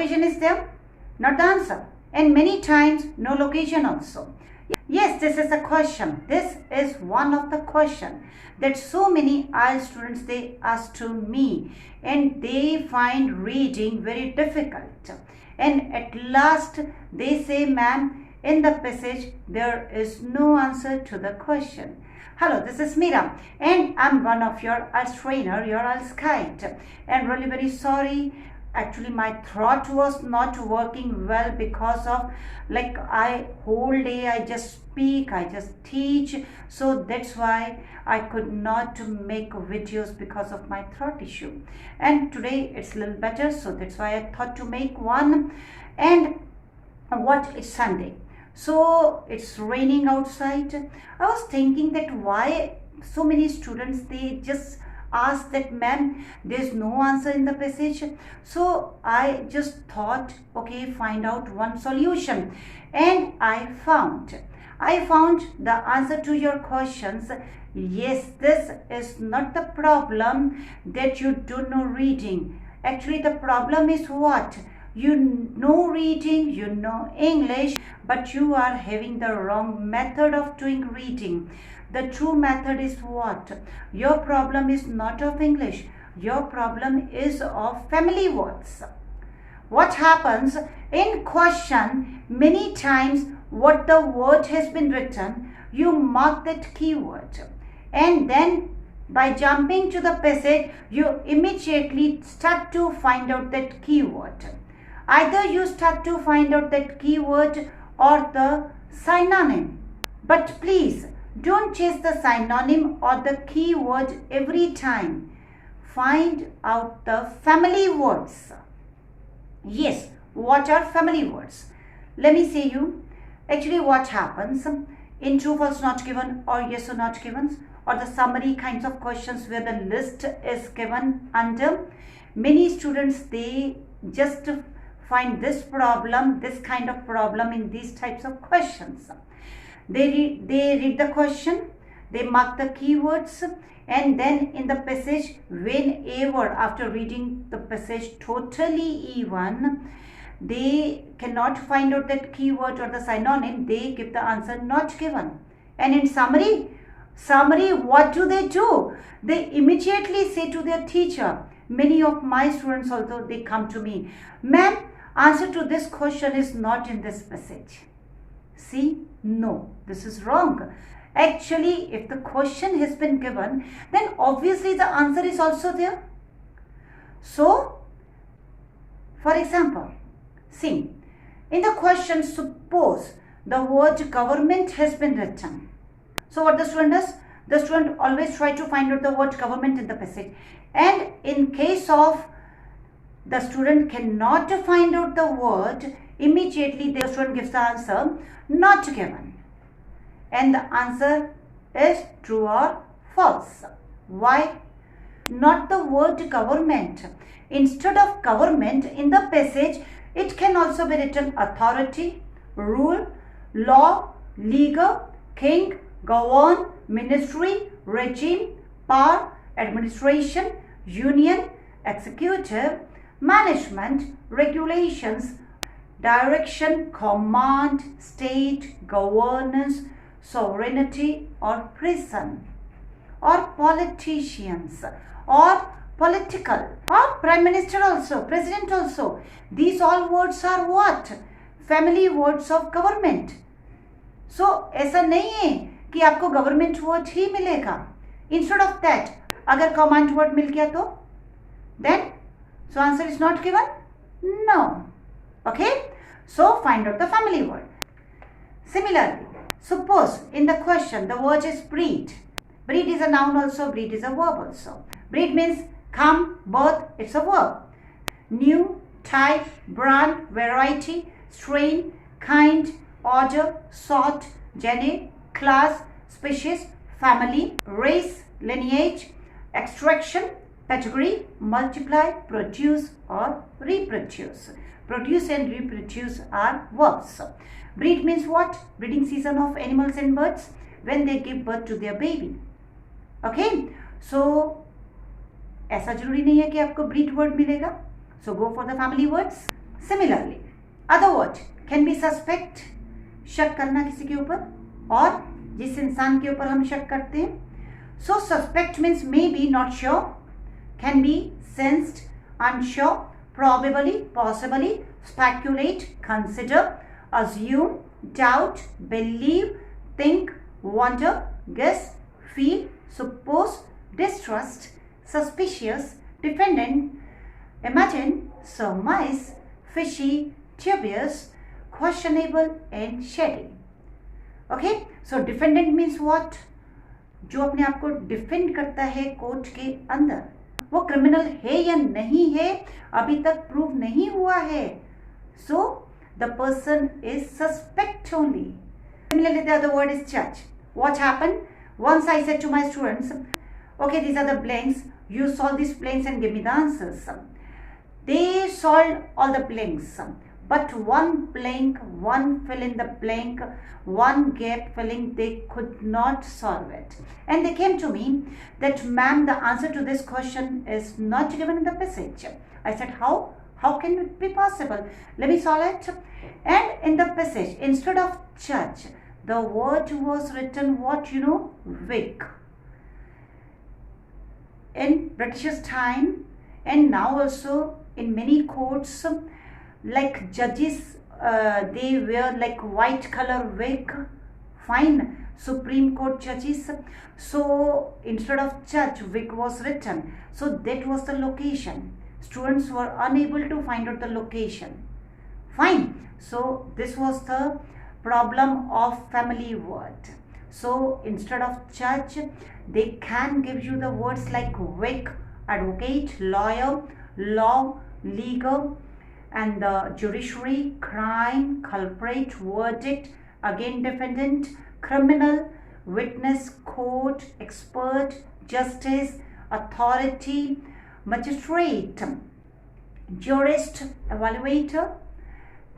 location is there? Not the answer. And many times no location also. Yes, this is a question. This is one of the question that so many Ielts students they ask to me, and they find reading very difficult. And at last they say, ma'am, in the passage there is no answer to the question. Hello, this is Meera, and I'm one of your Ielts trainer, your Ielts guide. And really very sorry. Actually, my throat was not working well because of whole day I just speak, I just teach. So that's why I could not make videos because of my throat issue. And today it's a little better, so that's why I thought to make one. And what is Sunday? So it's raining outside. I was thinking that why so many students they just ask that, ma'am, there's no answer in the passage. So I just thought, okay, find out one solution, and I found the answer to your questions. Yes, this is not the problem that you don't know reading. Actually, the problem is what? You know reading, you know English, but you are having the wrong method of doing reading. The true method is what? Your problem is not of English. Your problem is of family words. What happens in question, many times what the word has been written, you mark that keyword. And then by jumping to the passage, you immediately start to find out that keyword. Either you start to find out that keyword or the synonym. But please, don't chase the synonym or the keyword every time. Find out the family words. Yes, what are family words? Let me say you. Actually, what happens in true, false, not given, or yes or not given, or the summary kinds of questions where the list is given under, many students they just find this kind of problem in these types of questions. They read the question, they mark the keywords, and then in the passage, whenever after reading the passage totally even, they cannot find out that keyword or the synonym, they give the answer not given. And in summary, what do? They immediately say to their teacher. Many of my students also, they come to me, ma'am, answer to this question is not in this passage. See, no, this is wrong. Actually, if the question has been given, then obviously the answer is also there. So, for example, see, in the question, suppose the word government has been written. So what the student does? The student always try to find out the word government in the passage. And in case of the student cannot find out the word, immediately the student gives the answer not given. And the answer is true or false. Why? Not the word government. Instead of government in the passage, it can also be written authority, rule, law, legal, king, govern, ministry, regime, power, administration, union, executive, management, regulations, direction, command, state, governance, sovereignty, or prison, or politicians, or political, or prime minister also, president also. These all words are what? Family words of government. So ऐसा नहीं है कि आपको government word ही मिलेगा. Instead of that, अगर command word मिल गया तो then so answer is not given? No. Okay? So find out the family word. Similarly, suppose in the question the word is breed. Breed is a noun also, breed is a verb also. Breed means come, birth, it's a verb. New, type, brand, variety, strain, kind, order, sort, genre, class, species, family, race, lineage, extraction, pedigree, multiply, produce or reproduce. Produce and reproduce are verbs. Breed means what? Breeding season of animals and birds when they give birth to their baby. Okay? So, ऐसा जरूरी नहीं है कि आपको breed word मिलेगा. So, go for the family words. Similarly, other word can be suspect, शक करना किसी के ऊपर, और जिस इंसान के ऊपर हम शक करते हैं. So suspect means maybe, not sure, can be, sensed, unsure, probably, possibly, speculate, consider, assume, doubt, believe, think, wonder, guess, feel, suppose, distrust, suspicious, defendant, imagine, surmise, fishy, dubious, questionable and shady. Okay, so defendant means what? जो अपने आप को defend करता है court के अंदर, वो criminal है या नहीं है अभी तक प्रूव नहीं हुआ है. So the person is suspect only. Similarly, the other word is judge. What happened? Once I said to my students, okay, these are the blanks, you solve these blanks and give me the answers. They solved all the blanks, but one blank, one fill in the blank, one gap filling, they could not solve it. And they came to me that, ma'am, the answer to this question is not given in the passage. I said, how? How can it be possible? Let me solve it. And in the passage, instead of judge, the word was written what, you know? Wig. In British time, and now also in many courts, like judges, they wear like white color wig. Fine, Supreme Court judges. So instead of judge, wig was written. So that was the location. Students were unable to find out the location. Fine. So this was the problem of family word. So instead of judge, they can give you the words like wig, advocate, lawyer, law, legal, and the judiciary, crime, culprit, verdict, again defendant, criminal, witness, court, expert, justice, authority, magistrate, jurist, evaluator,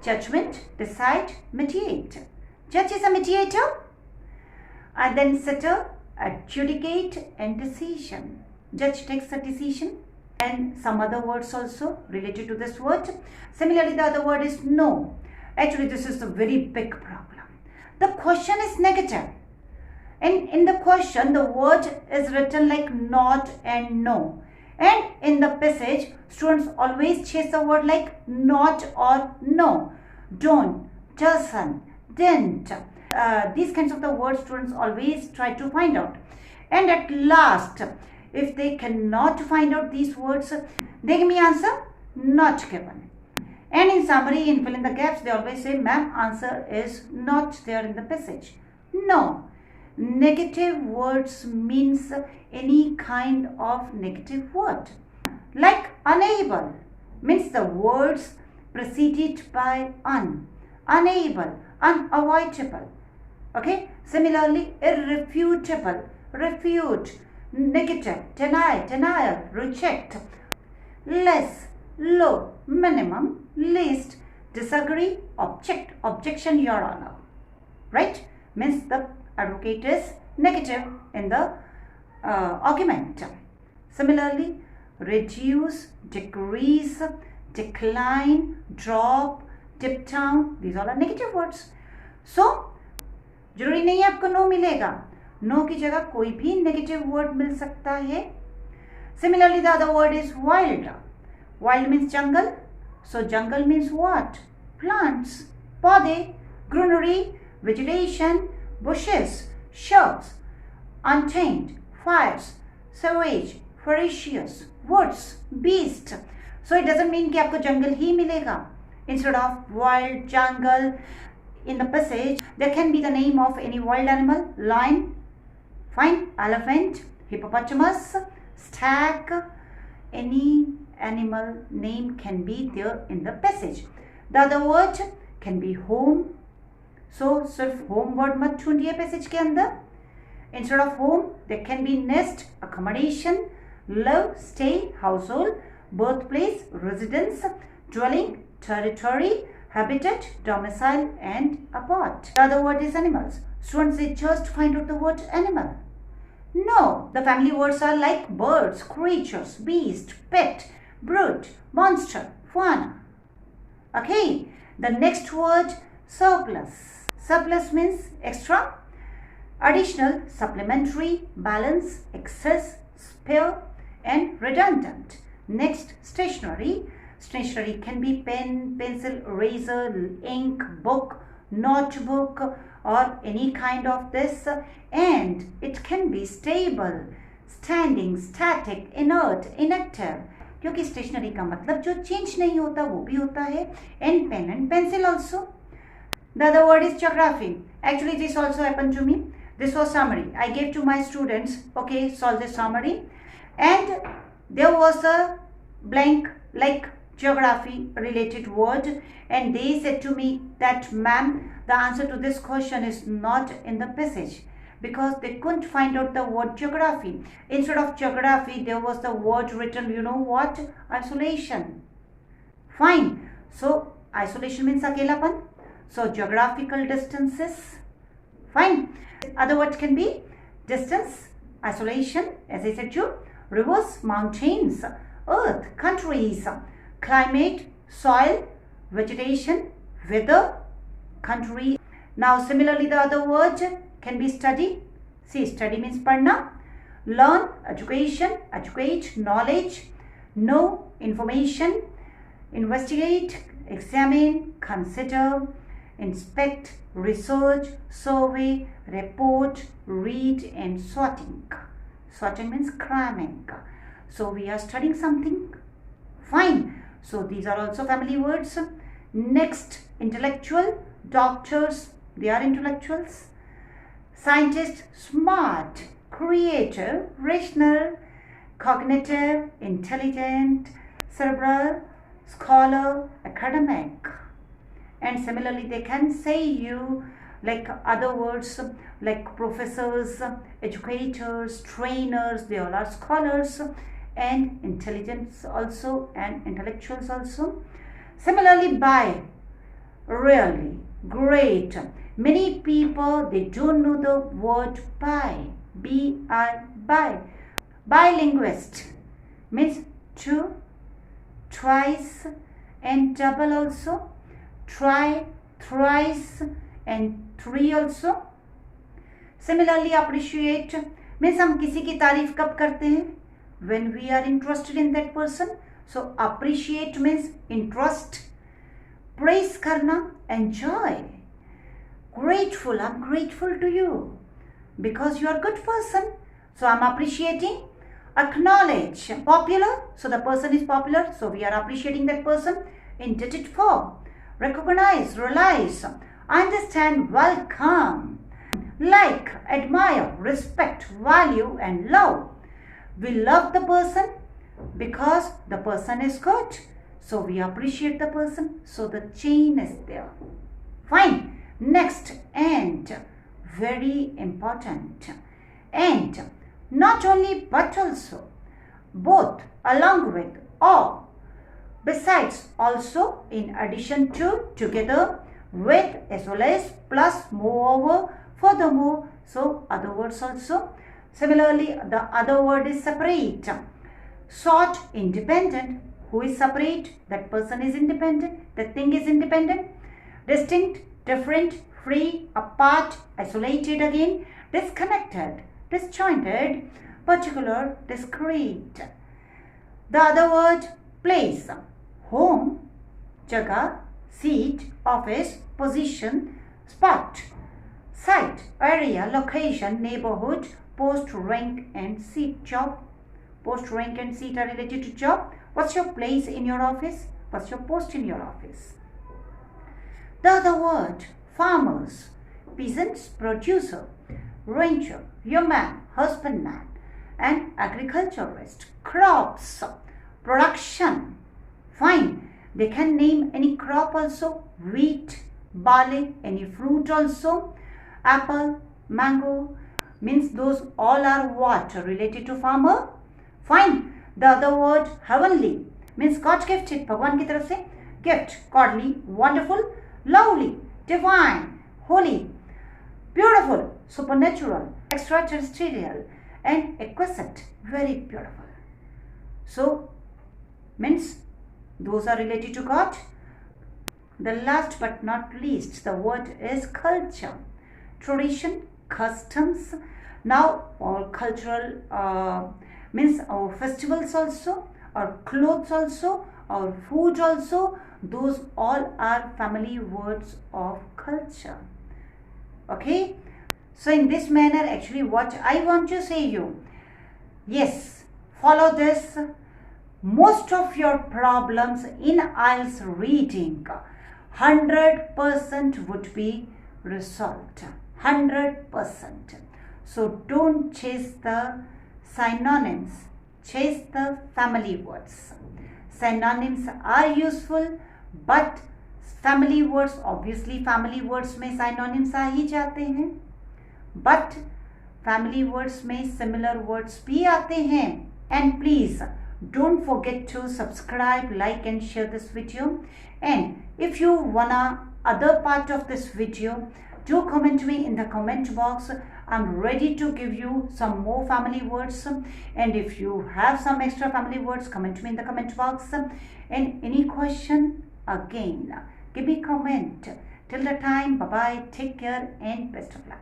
judgment, decide, mediate. Judge is a mediator, and then sitter, adjudicate, and decision. Judge takes a decision. And some other words also related to this word. Similarly, the other word is no. Actually, this is a very big problem. The question is negative. And in the question, the word is written like not and no. And in the passage, students always chase the word like not or no. Don't, doesn't, didn't. These kinds of the words students always try to find out. And at last, if they cannot find out these words, they give me answer not given. And in summary, in fill in the gaps, they always say, ma'am, answer is not there in the passage. No. Negative words means any kind of negative word. Like unable means the words preceded by un. Unable, unavoidable. Okay. Similarly, irrefutable, refute, negative, deny, denial, reject, less, low, minimum, least, disagree, object, objection, your honor. Right? Means the advocate is negative in the argument. Similarly, reduce, decrease, decline, drop, dip down, these all are negative words. So, जरूरी नहीं है आपको no मिलेगा. No की जगह कोई भी negative word मिल सकता है. Similarly, the other word is wild. Wild means jungle. So jungle means what? Plants, पौधे, greenery, vegetation, bushes, shrubs, untamed, fires, savage, ferocious, woods, beast. So it doesn't mean कि आपको जंगल ही मिलेगा. Instead of wild, jungle, in the passage, there can be the name of any wild animal, lion, fine, elephant, hippopotamus, stag, any animal name can be there in the passage. The other word can be home. So, सिर्फ home word मत ढूंढिए passage के अंदर. Instead of home, there can be nest, accommodation, live, stay, household, birthplace, residence, dwelling, territory, habitat, domicile, and abode. The other word is animals. Students, they just find out the word animal. No, the family words are like birds, creatures, beast, pet, brute, monster, fauna. Okay, the next word, surplus. Surplus means extra, additional, supplementary, balance, excess, spare, and redundant. Next, stationery. Stationery can be pen, pencil, eraser, ink, book, notebook, or any kind of this, and it can be stable, standing, static, inert, inactive, क्योंकि stationery का मतलब जो change नहीं होता वो भी होता है, and pen and pencil also. The other word is geography. Actually, this also happened to me. This was summary. I gave to my students, okay, solve this summary, and there was a blank like geography related word, and they said to me that, ma'am, the answer to this question is not in the passage, because they couldn't find out the word geography. Instead of geography, there was the word written, you know what? Isolation. Fine. So, isolation means akelapan. So, geographical distances. Fine. Other words can be distance, isolation, as I said to you, rivers, mountains, earth, countries, climate, soil, vegetation, weather, country. Now, similarly, the other word can be study. See, study means padna, learn, education, educate, knowledge, know, information, investigate, examine, consider, inspect, research, survey, report, read, and sorting. Sorting means cramming. So we are studying something. Fine. So these are also family words. Next, intellectual, doctors, they are intellectuals. Scientist, smart, creative, rational, cognitive, intelligent, cerebral, scholar, academic. And similarly, they can say you like other words like professors, educators, trainers, they all are scholars, and intelligence also, and intellectuals also. Similarly, by, really, great. Many people, they don't know the word by, B-I, by. Bilinguist means two, twice, and double also. Try, thrice, and three also. Similarly, appreciate means हम किसी की तारीफ कब करते हैं? When we are interested in that person. So appreciate means interest. Praise करना, enjoy. Grateful, I'm grateful to you because you are a good person. So I'm appreciating. Acknowledge, popular. So the person is popular. So we are appreciating that person. Indebted for. Recognize, realize, understand, welcome, like, admire, respect, value, and love. We love the person because the person is good. So we appreciate the person. So the chain is there. Fine. Next, and, very important. And, not only but also, both, along with, or, besides, also, in addition to, together, with, as well as, plus, moreover, furthermore. So, other words also. Similarly, the other word is separate. Sort, independent. Who is separate? That person is independent. That thing is independent. Distinct, different, free, apart, isolated again, disconnected, disjointed, particular, discrete. The other word, place. Home, jaga, seat, office, position, spot, site, area, location, neighborhood, post, rank, and seat. Job. Post, rank, and seat are related to job. What's your place in your office? What's your post in your office? The other word, farmers, peasants, producer, ranger, yeoman, husbandman, and agriculturist. Crops, production. Fine. They can name any crop also. Wheat, barley, any fruit also. Apple, mango. Means those all are what? Related to farmer. Fine. The other word, heavenly. Means God gifted. भगवान की तरफ से gift. Godly, wonderful, lovely, divine, holy, beautiful, supernatural, extraterrestrial, and exquisite, very beautiful. So, means those are related to God. The last but not least, the word is culture. Tradition, customs. Now all cultural means our festivals also, our clothes also, our food also, those all are family words of culture. Okay, so in this manner, actually what I want to say you, yes, follow this. Most of your problems in IELTS reading 100% would be resolved. 100%. So don't chase the synonyms, chase the family words. Synonyms are useful, but family words, obviously family words में synonyms आ ही जाते हैं, but family words में similar words भी आते हैं. And please don't forget to subscribe, like and share this video. And if you wanna other part of this video, do comment me in the comment box. I'm ready to give you some more family words. And if you have some extra family words, comment me in the comment box. And any question, again, give me comment. Till the time, bye bye, take care and best of luck.